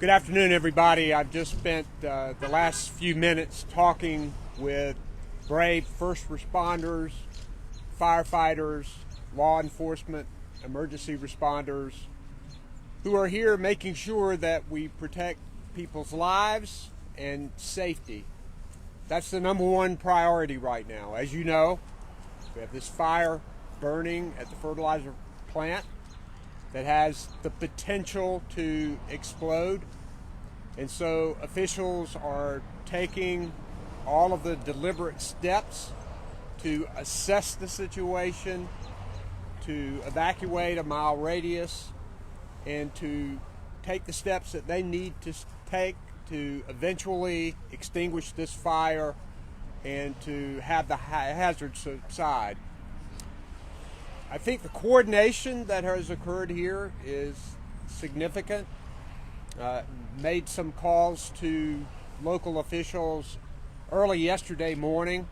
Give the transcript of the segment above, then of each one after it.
Good afternoon, everybody. I've just spent the last few minutes talking with brave first responders, firefighters, law enforcement, emergency responders who are here making sure that we protect people's lives and safety. That's the number one priority right now. As you know, we have this fire burning at the fertilizer plant that has the potential to explode. And so officials are taking all of the deliberate steps to assess the situation, to evacuate a mile radius, and to take the steps that they need to take to eventually extinguish this fire and to have the hazard subside. I think the coordination that has occurred here is significant. Made some calls to local officials early yesterday morning.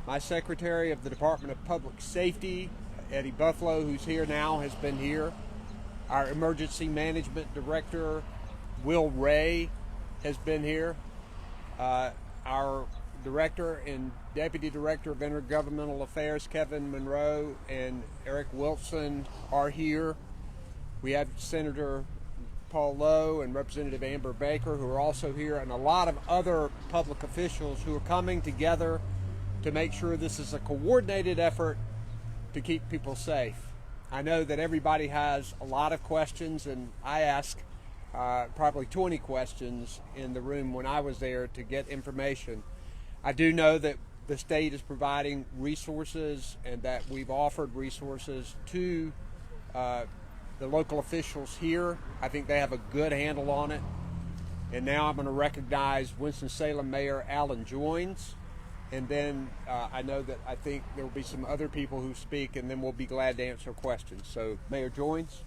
My Secretary of the Department of Public Safety, Eddie Buffalo, who's here now, has been here. Our Emergency Management Director, Will Ray, has been here. Our Director and Deputy Director of Intergovernmental Affairs, Kevin Monroe and Eric Wilson, are here. We have Senator Paul Lowe and Representative Amber Baker, who are also here, and a lot of other public officials who are coming together to make sure this is a coordinated effort to keep people safe. I know that everybody has a lot of questions, and I asked probably 20 questions in the room when I was there to get information. I do know that the state is providing resources and that we've offered resources to the local officials here. I think they have a good handle on it. And now I'm going to recognize Winston-Salem Mayor Alan Joins. And then I think there will be some other people who speak, and then we'll be glad to answer questions. So, Mayor Joins.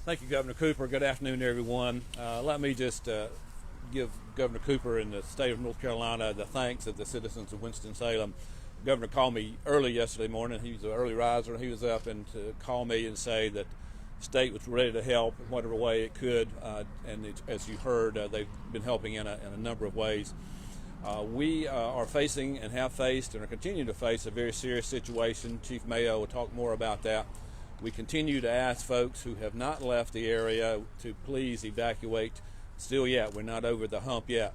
Thank you, Governor Cooper. Good afternoon, everyone. Let me just give Governor Cooper and the state of North Carolina the thanks of the citizens of Winston-Salem. The governor called me early yesterday morning. He was an early riser. He was up and to call me and say that the state was ready to help in whatever way it could. As you heard, they've been helping in a number of ways. We are facing and have faced and are continuing to face a very serious situation. Chief Mayo will talk more about that. We continue to ask folks who have not left the area to please evacuate. Still yet, we're not over the hump yet.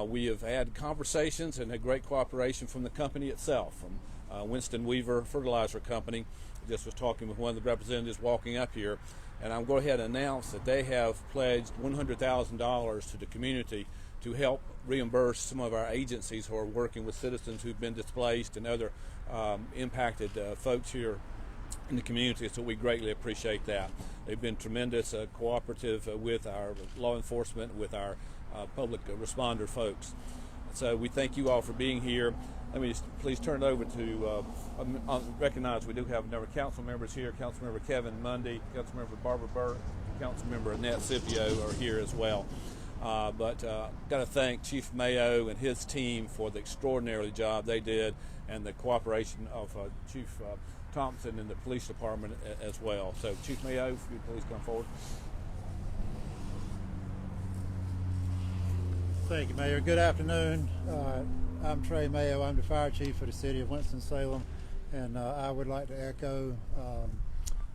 We have had conversations and had great cooperation from the company itself, from Weaver Fertilizer Company. Just was talking with one of the representatives walking up here, and I'm going ahead and announce that they have pledged $100,000 to the community to help reimburse some of our agencies who are working with citizens who've been displaced and other impacted folks here in the community, so we greatly appreciate that. They've been tremendous cooperative with our law enforcement, with our public responder folks. So we thank you all for being here. Let me just please turn it over to recognize we do have a number of council members here. Councilmember Kevin Mundy, Councilmember Barbara Burke, Councilmember Annette Scipio are here as well. But got to thank Chief Mayo and his team for the extraordinary job they did and the cooperation of Chief Thompson and the police department as well. So Chief Mayo, if you'd please come forward. Thank you, Mayor. Good afternoon. I'm Trey Mayo. I'm the fire chief for the city of Winston-Salem, and I would like to echo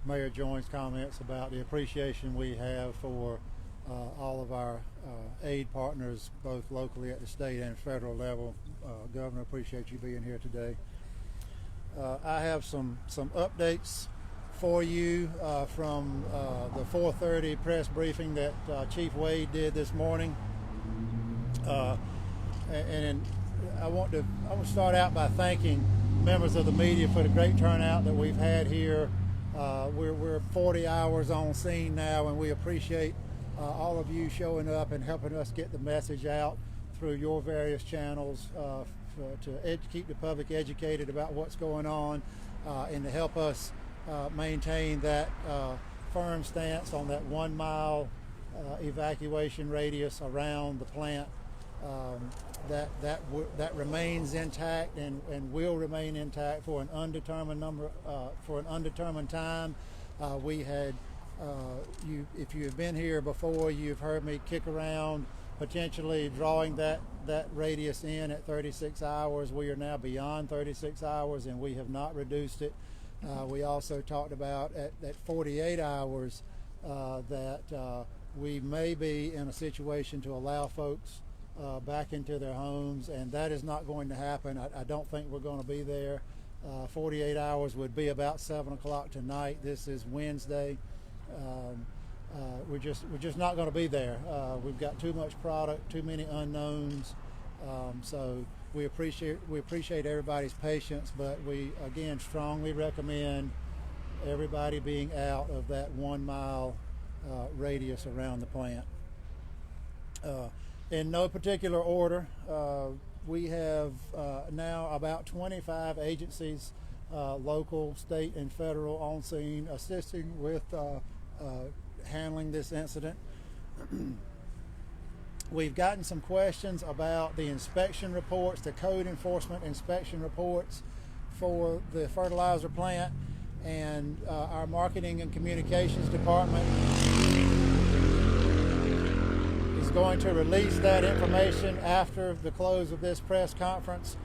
Mayor Joins' comments about the appreciation we have for all of our aid partners, both locally at the state and federal level. Governor, appreciate you being here today. I have some updates for you from the 4:30 press briefing that Chief Wade did this morning. And I want to start out by thanking members of the media for the great turnout that we've had here. We're 40 hours on scene now, and we appreciate all of you showing up and helping us get the message out through your various channels to keep the public educated about what's going on and to help us maintain that firm stance on that 1 mile evacuation radius around the plant. That remains intact and will remain intact for an undetermined time. We had If you have been here before, you've heard me kick around potentially drawing that radius in at 36 hours. We are now beyond 36 hours, and we have not reduced it. We also talked about at 48 hours that we may be in a situation to allow folks back into their homes, and that is not going to happen. I don't think we're going to be there. 48 hours would be about 7 o'clock tonight. This is Wednesday. We're just not going to be there. We've got too much product, too many unknowns. So we appreciate everybody's patience, but we again strongly recommend everybody being out of that 1 mile radius around the plant. In no particular order, we have now about 25 agencies, local, state, and federal, on scene assisting with handling this incident. We've gotten some questions about the inspection reports, the code enforcement inspection reports for the fertilizer plant, and our marketing and communications department is going to release that information after the close of this press conference.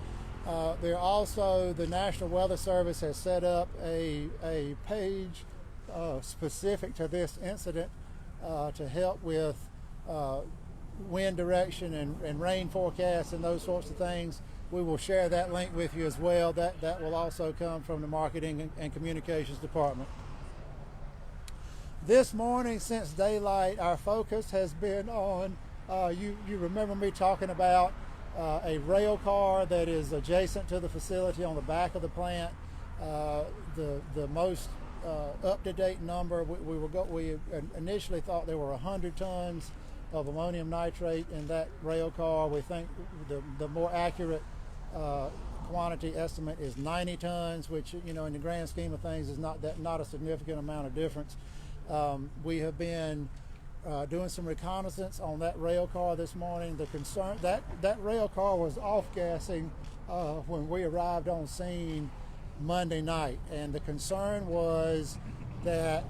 There also, the National Weather Service has set up a page specific to this incident to help with wind direction and rain forecasts and those sorts of things. We will share that link with you as well. That will also come from the marketing and communications department. This morning, since daylight, our focus has been on, you remember me talking about a rail car that is adjacent to the facility on the back of the plant. The most up-to-date number, we initially thought there were 100 tons of ammonium nitrate in that rail car. We think the more accurate quantity estimate is 90 tons, which, in the grand scheme of things is not a significant amount of difference. We have been doing some reconnaissance on that rail car this morning. The concern that rail car was off-gassing when we arrived on scene Monday night, and the concern was that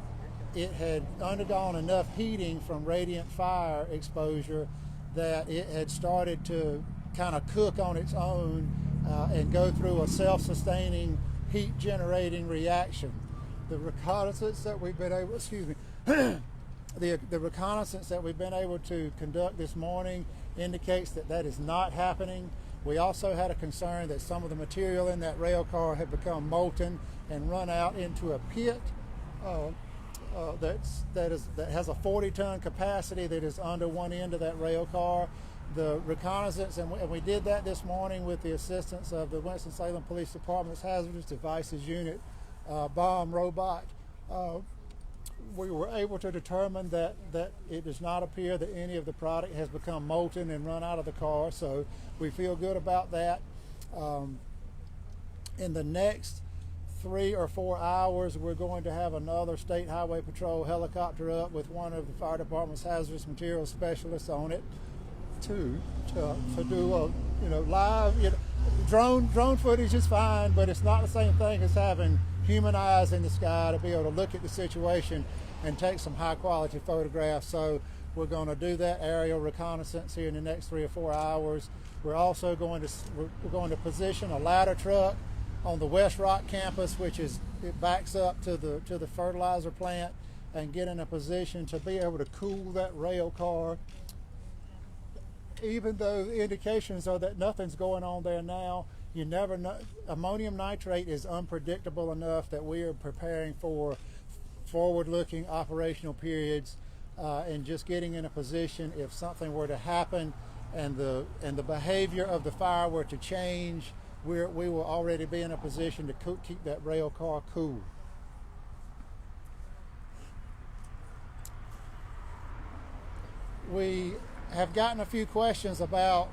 it had undergone enough heating from radiant fire exposure that it had started to kind of cook on its own and go through a self-sustaining heat generating reaction. The reconnaissance that we've been able, the reconnaissance that we've been able to conduct this morning indicates that is not happening. We also had a concern that some of the material in that rail car had become molten and run out into a pit that has a 40-ton capacity that is under one end of that rail car. The reconnaissance, and we did that this morning with the assistance of the Winston-Salem Police Department's Hazardous Devices Unit bomb robot. We were able to determine that it does not appear that any of the product has become molten and run out of the car, so we feel good about that. In the next 3 or 4 hours, we're going to have another State Highway Patrol helicopter up with one of the fire department's hazardous materials specialists on it to do a live. Drone footage is fine, but it's not the same thing as having human eyes in the sky to be able to look at the situation and take some high quality photographs. So we're going to do that aerial reconnaissance here in the next 3 or 4 hours. We're also going to position a ladder truck on the West Rock campus, it backs up to the fertilizer plant, and get in a position to be able to cool that rail car. Even though the indications are that nothing's going on there now, you never know. Ammonium nitrate is unpredictable enough that we are preparing for forward-looking operational periods, and just getting in a position if something were to happen and the behavior of the fire were to change, we will already be in a position to keep that rail car cool. We have gotten a few questions about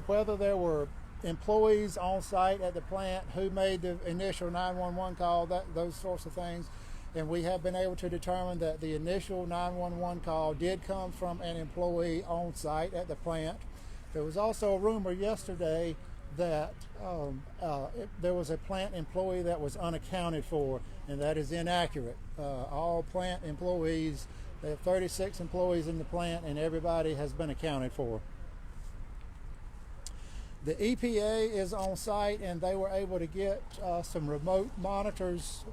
whether there were employees on site at the plant, who made the initial 911 call, those sorts of things. And we have been able to determine that the initial 911 call did come from an employee on site at the plant. There was also a rumor yesterday that there was a plant employee that was unaccounted for, and that is inaccurate. All plant employees, they have 36 employees in the plant, and everybody has been accounted for. The EPA is on site, and they were able to get some remote monitors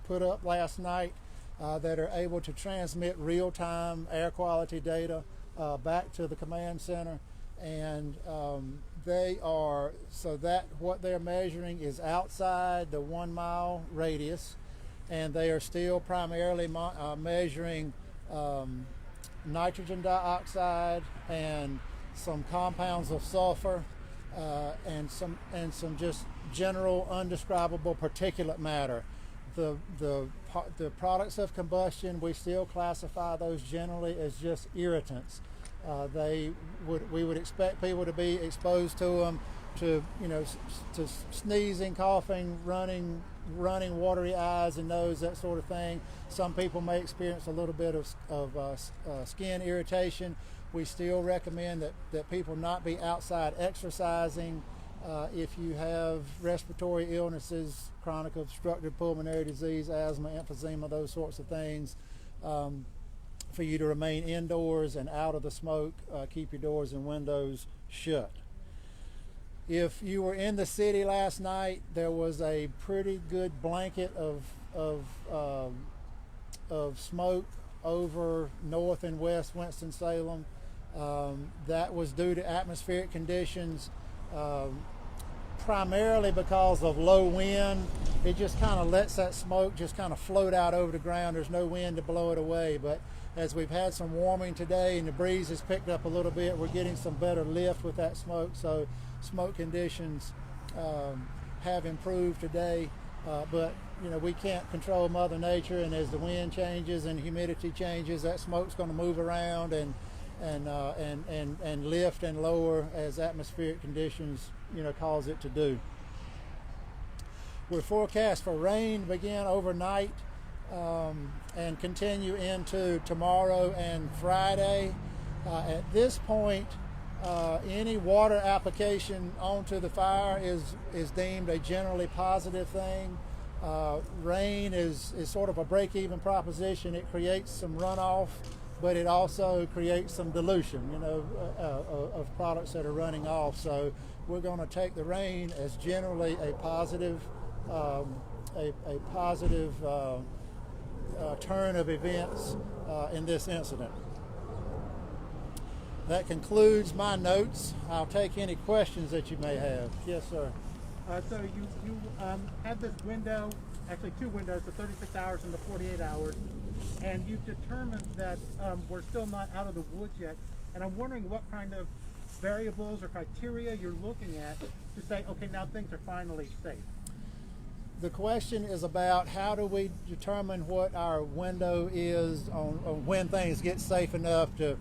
put up last night that are able to transmit real-time air quality data back to the command center. And what they're measuring is outside the 1 mile radius, and they are still primarily measuring nitrogen dioxide and some compounds of sulfur and some just general undescribable particulate matter. The products of combustion, we still classify those generally as just irritants. We would expect people to be exposed to them, to sneezing, coughing, running watery eyes and nose, that sort of thing. Some people may experience a little bit of skin irritation. We still recommend that people not be outside exercising. If you have respiratory illnesses, chronic obstructive pulmonary disease, asthma, emphysema, those sorts of things, for you to remain indoors and out of the smoke. Keep your doors and windows shut. If you were in the city last night, there was a pretty good blanket of smoke over north and west Winston-Salem. That was due to atmospheric conditions, primarily because of low wind. It just kind of lets that smoke just kind of float out over the ground. There's no wind to blow it away. But as we've had some warming today and the breeze has picked up a little bit, we're getting some better lift with that smoke. So smoke conditions have improved today. But we can't control Mother Nature, and as the wind changes and humidity changes, that smoke's going to move around and lift and lower as atmospheric conditions cause it to do. We're forecast for rain to begin overnight and continue into tomorrow and Friday. At this point, any water application onto the fire is deemed a generally positive thing. Rain is sort of a break-even proposition. It creates some runoff, but it also creates some dilution, of products that are running off. So we're going to take the rain as generally a positive turn of events in this incident. That concludes my notes. I'll take any questions that you may have. Yes, sir. So you had this window, actually two windows, the 36 hours and the 48 hours, and you've determined that we're still not out of the woods yet. And I'm wondering what kind of variables or criteria you're looking at to say, okay, now things are finally safe. The question is about how do we determine what our window is on when things get safe enough to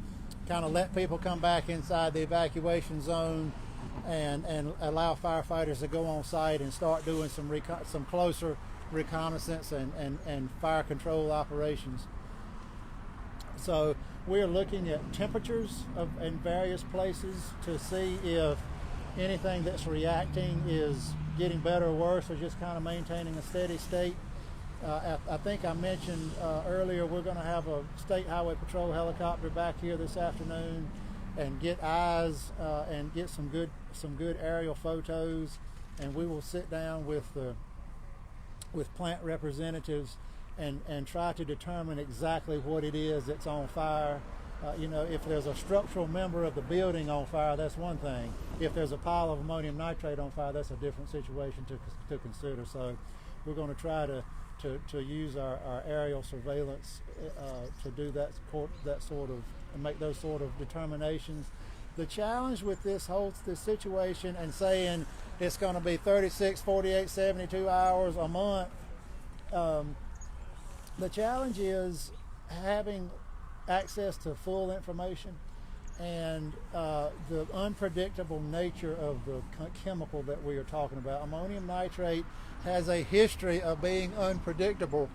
kind of let people come back inside the evacuation zone and allow firefighters to go on site and start doing some closer reconnaissance and fire control operations. So we're looking at temperatures in various places to see if anything that's reacting is getting better or worse or just kind of maintaining a steady state. I think I mentioned earlier we're going to have a State Highway Patrol helicopter back here this afternoon and get eyes and get some good aerial photos, and we will sit down with plant representatives and try to determine exactly what it is that's on fire. If there's a structural member of the building on fire, that's one thing. If there's a pile of ammonium nitrate on fire, that's a different situation to consider. So we're going to try to use our aerial surveillance to do that sort of, and make those sort of determinations. The challenge with this situation and saying it's going to be 36, 48, 72 hours a month, the challenge is having access to full information and the unpredictable nature of the chemical that we are talking about. Ammonium nitrate has a history of being unpredictable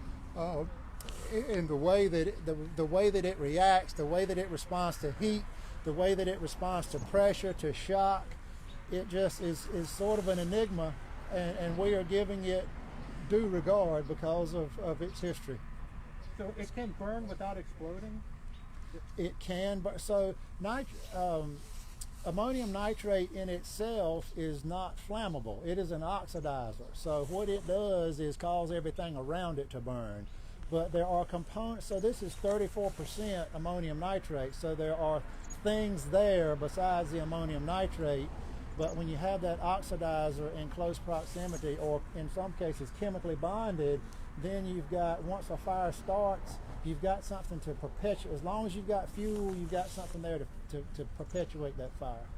in the way that it reacts, the way that it responds to heat, the way that it responds to pressure, to shock. it just is sort of an enigma, and we are giving it due regard because of its history. So it can burn without exploding? It can, but so ammonium nitrate in itself is not flammable. It is an oxidizer. So what it does is cause everything around it to burn. But there are components, so this is 34% ammonium nitrate, so there are things there besides the ammonium nitrate. But when you have that oxidizer in close proximity, or in some cases chemically bonded, then you've got, once a fire starts, you've got something to perpetuate. As long as you've got fuel, you've got something there to perpetuate that fire.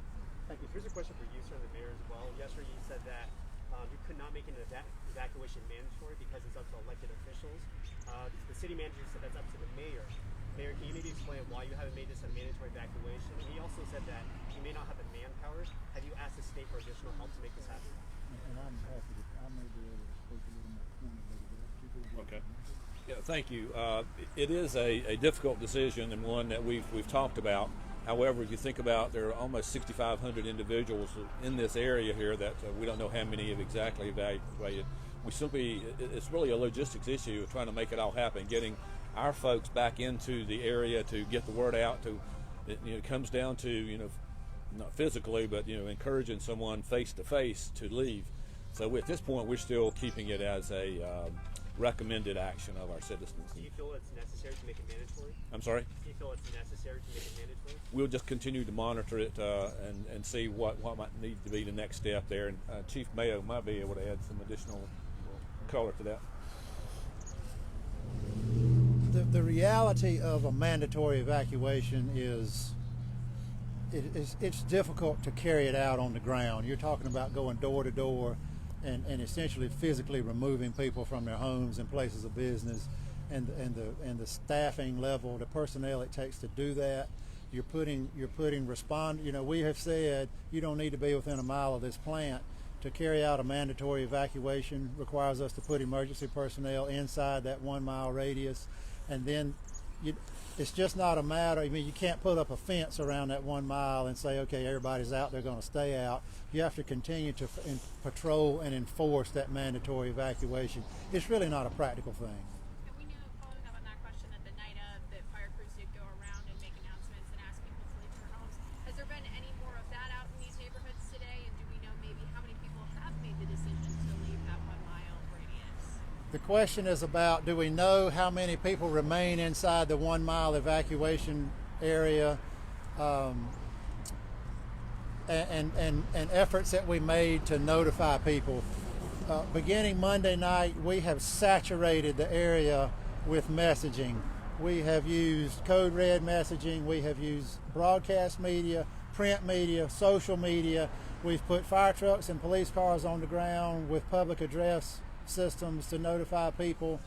Thank you. Here's a question for you, sir, and the mayor as well. Yesterday you said that you could not make an evacuation mandatory because it's up to elected officials. The city manager said that's up to the mayor. Mayor, can you maybe explain why you haven't made this a mandatory evacuation? And he also said that you may not have the manpower. Have you asked the state for additional help to make this happen? And I'm happy I may be able to speak a little more. Okay. Yeah, thank you. It is a difficult decision, and one that we've talked about. However, if you think about, there are almost 6,500 individuals in this area here that we don't know how many have exactly evacuated. It's really a logistics issue of trying to make it all happen, getting our folks back into the area to get the word out. It comes down to, not physically, but encouraging someone face to face to leave. So at this point, we're still keeping it as a recommended action of our citizens. Do you feel it's necessary to make it mandatory? I'm sorry? Do you feel it's necessary to make it mandatory? We'll just continue to monitor it and see what might need to be the next step there. And Chief Mayo might be able to add some additional color to that. The reality of a mandatory evacuation is it's difficult to carry it out on the ground. You're talking about going door to door and essentially physically removing people from their homes and places of business, and the staffing level, the personnel it takes to do that. You're putting we have said you don't need to be within a mile of this plant. To carry out a mandatory evacuation requires us to put emergency personnel inside that 1 mile radius, and then it's just not a matter. You can't put up a fence around that 1 mile and say, okay, everybody's out, they're going to stay out. You have to continue to patrol and enforce that mandatory evacuation. It's really not a practical thing. And we know, following up on that question, that the night of, the fire crews did go around and make announcements and ask people to leave their homes. Has there been any more of that out in these neighborhoods today? And do we know maybe how many people have made the decision to leave that 1 mile radius? The question is about, do we know how many people remain inside the 1 mile evacuation area, and efforts that we made to notify people. Beginning Monday night, we have saturated the area with messaging. We have used code red messaging, we have used broadcast media, print media, social media. We've put fire trucks and police cars on the ground with public address systems to notify people.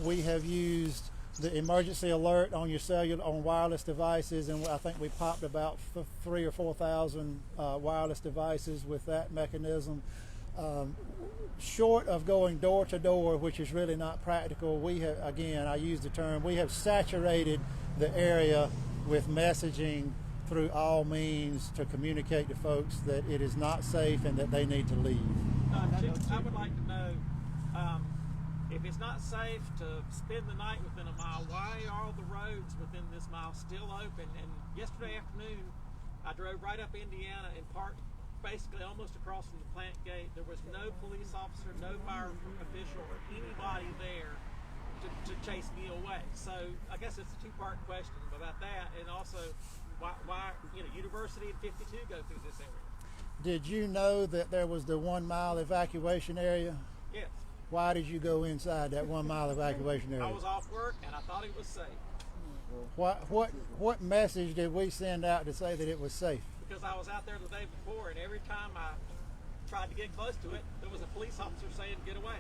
We have used the emergency alert on your cellular, on wireless devices, and I think we popped about 3,000 or 4,000 wireless devices with that mechanism. Short of going door to door, which is really not practical, we have, again, I use the term, we have saturated the area with messaging through all means to communicate to folks that it is not safe and that they need to leave. I would like to know, if it's not safe to spend the night within a mile, why are all the roads within this mile still open? And yesterday afternoon, I drove right up Indiana and parked basically almost across from the plant gate. There was no police officer, no fire official, or anybody there to chase me away. So I guess it's a two-part question about that, and also why University and 52 go through this area. Did you know that there was the 1 mile evacuation area? Yes. Why did you go inside that 1 mile evacuation area? I was off work and I thought it was safe. What message did we send out to say that it was safe? Because I was out there the day before, and every time I tried to get close to it, there was a police officer saying, "Get away."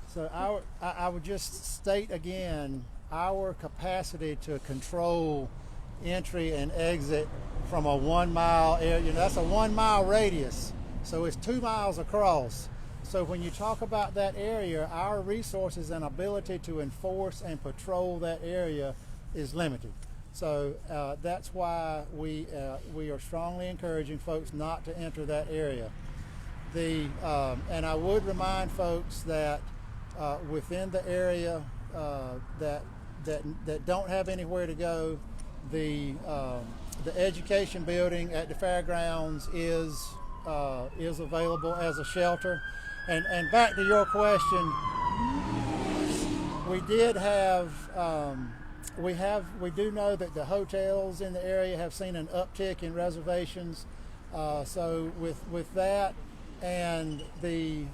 So I would just state again, our capacity to control entry and exit from a 1 mile area, that's a 1 mile radius, so it's 2 miles across. So when you talk about that area, our resources and ability to enforce and patrol that area is limited. So that's why we are strongly encouraging folks not to enter that area. And I would remind folks that within the area that don't have anywhere to go, the education building at the fairgrounds is available as a shelter. And back to your question, we did have we do know that the hotels in the area have seen an uptick in reservations. So with that and the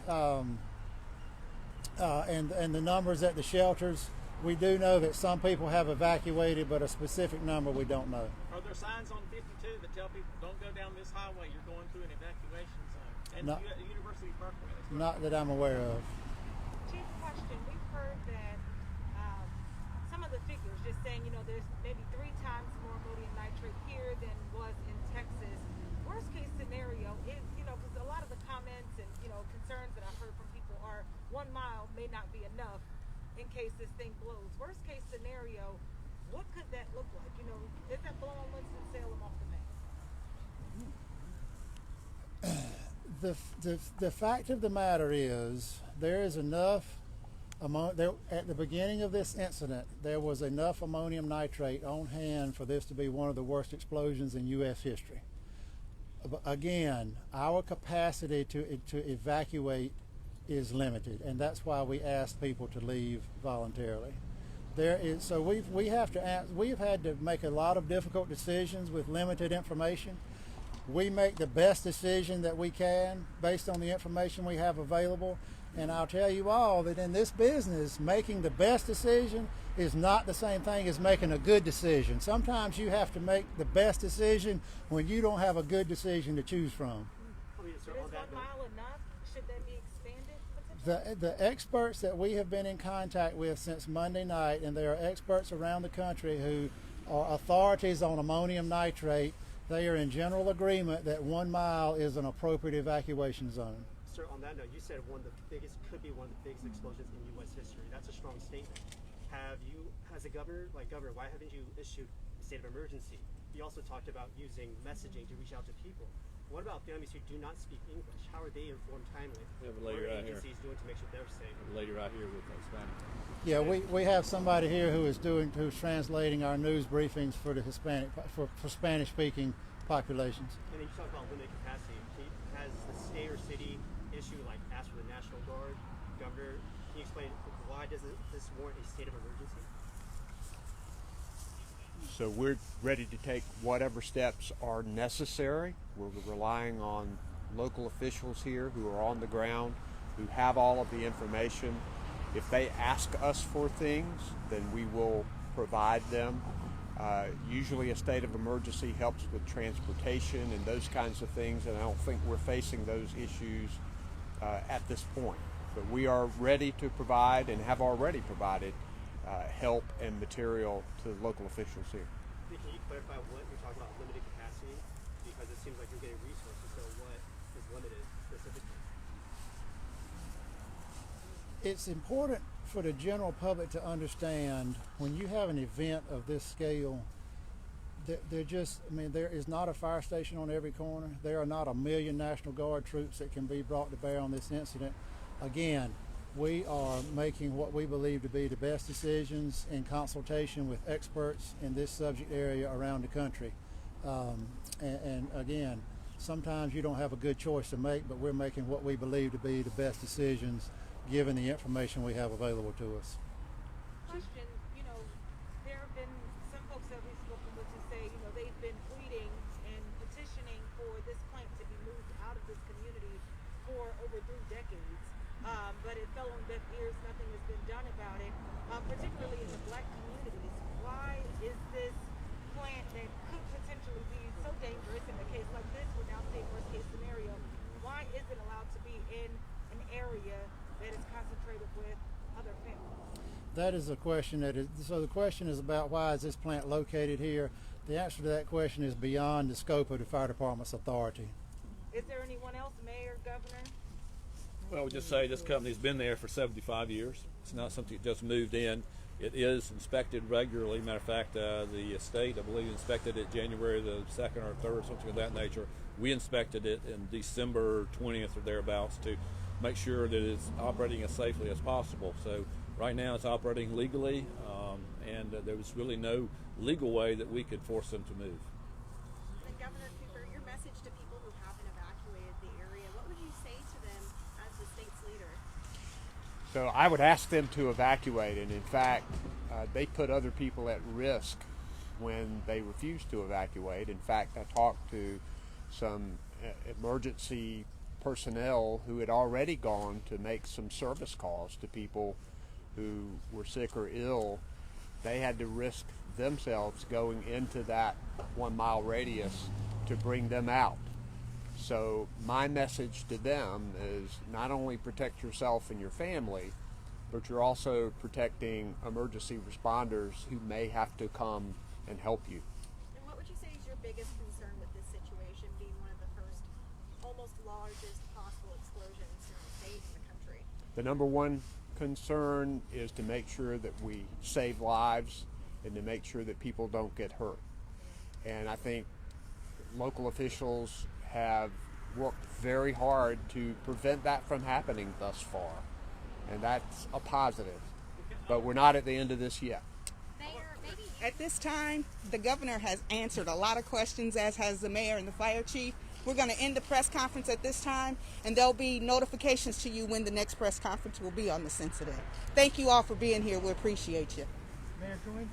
and the numbers at the shelters, we do know that some people have evacuated, but a specific number we don't know. Are there signs on 52 that tell people don't go down this highway? You're going through an evacuation zone. And Not- University Parkway as well. Not that I'm aware of. Chief, question. We've heard that some of the figures just saying, there's maybe 3 times more ammonium nitrate here than was in Texas. Worst case scenario is, because a lot of the comments and, concerns that I've heard from people are 1 mile may not be enough in case this thing blows. Worst case scenario, what could that look like? Is that blowing Winston-Salem off the map? The fact of the matter is there is enough at the beginning of this incident, there was enough ammonium nitrate on hand for this to be one of the worst explosions in U.S. history. But again, our capacity to evacuate is limited, and that's why we ask people to leave voluntarily. We've had to make a lot of difficult decisions with limited information. We make the best decision that we can based on the information we have available. And I'll tell you all that in this business, making the best decision is not the same thing as making a good decision. Sometimes you have to make the best decision when you don't have a good decision to choose from. Is 1 mile enough? Should that be expanded? The experts that we have been in contact with since Monday night, and there are experts around the country who are authorities on ammonium nitrate, they are in general agreement that 1 mile is an appropriate evacuation zone. Sir, on that note, you said could be one of the biggest explosions in U.S. history. That's a strong statement. As a governor, why haven't you issued a state of emergency? You also talked about using messaging to reach out to people. What about families who do not speak English? How are they informed timely? We have a lady what are right here. agencies doing to make sure they're safe? The lady right here with us, Spanish. Yeah, we have somebody here who's translating our news briefings for the for Spanish-speaking populations. And then you talk about limited capacity. Has the state or city issue asked for the National Guard? Governor, can you explain why does this warrant a state of emergency? So we're ready to take whatever steps are necessary. We're relying on local officials here who are on the ground, who have all of the information. If they ask us for things, then we will provide them. Usually a state of emergency helps with transportation and those kinds of things, and I don't think we're facing those issues at this point. But we are ready to provide and have already provided help and material to local officials here. Can you clarify what you're talking about, limited capacity? Because it seems like you're getting resources, so what is limited specifically? It's important for the general public to understand when you have an event of this scale, there is not a fire station on every corner. There are not 1 million National Guard troops that can be brought to bear on this incident. Again, we are making what we believe to be the best decisions in consultation with experts in this subject area around the country. And again, sometimes you don't have a good choice to make, but we're making what we believe to be the best decisions given the information we have available to us. Question, there have been some folks that we've spoken with who say, they've been pleading and petitioning for this plant to be moved out of this community for over 3 decades. But it fell on deaf ears. Nothing has been done about it, particularly in the black communities. Why is this plant that could potentially be so dangerous in a case like this, we're now saying worst case scenario, why is it allowed to be in an area that is concentrated with other families? That is a question so the question is about why is this plant located here? The answer to that question is beyond the scope of the fire department's authority. Is there anyone else, mayor, governor? Well, we'll just say this company's been there for 75 years. It's not something that just moved in. It is inspected regularly. Matter of fact, the state, I believe, inspected it January the 2nd or 3rd, something of that nature. We inspected it in December 20th or thereabouts to make sure that it's operating as safely as possible. So right now it's operating legally, and there was really no legal way that we could force them to move. And Governor Cooper, your message to people who haven't evacuated the area, what would you say to them as the state's leader? So I would ask them to evacuate, and in fact, they put other people at risk when they refused to evacuate. In fact, I talked to some emergency personnel who had already gone to make some service calls to people who were sick or ill. They had to risk themselves going into that 1 mile radius to bring them out. So my message to them is not only protect yourself and your family, but you're also protecting emergency responders who may have to come and help you. And what would you say is your biggest concern with this situation, being one of the first, almost largest possible explosions in the state and the country? The number one concern is to make sure that we save lives and to make sure that people don't get hurt. And I think local officials have worked very hard to prevent that from happening thus far. And that's a positive. But we're not at the end of this yet. At this time, the governor has answered a lot of questions, as has the mayor and the fire chief. We're going to end the press conference at this time, and there'll be notifications to you when the next press conference will be on this incident. Thank you all for being here. We appreciate you. Mayor Joynes,